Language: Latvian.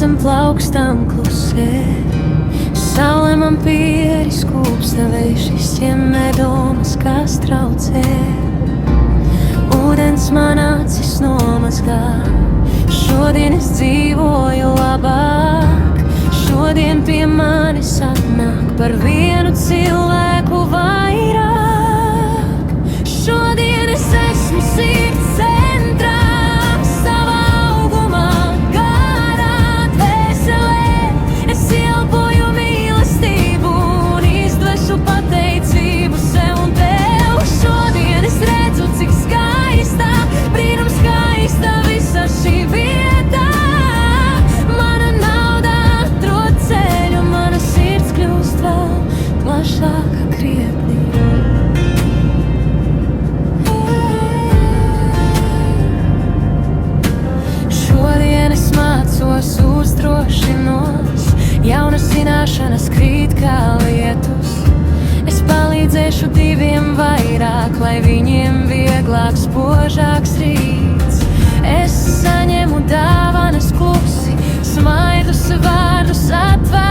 zem plaukstam klusē. Saule man pieri skūpsta, vējš izķemmē domas, kas traucē. Ūdens man acis nomazgā, šodien es dzīvoju labāk. Šodien pie manis atnāk par vienu cilvēku vairāk. Šodien es esmu sirds centrā, savā augumā, garā, dvēselē. Es ielpoju mīlestību un izdvesu pateicību sev un tev. Šodien es redzu, cik skaista, brīnum skaista visa šī vieta. Mana nauda atrod ceļu, mana sirds kļūst vēl plašāka krietni. Šodien es mācos, uzdrošinos, jaunas zināšanas krīt kā lietus. Es palīdzēšu diviem vairāk, lai viņiem vieglāks, spožāks rīts. Es saņemu dāvanas klusi, smaidus vārdus atvērt.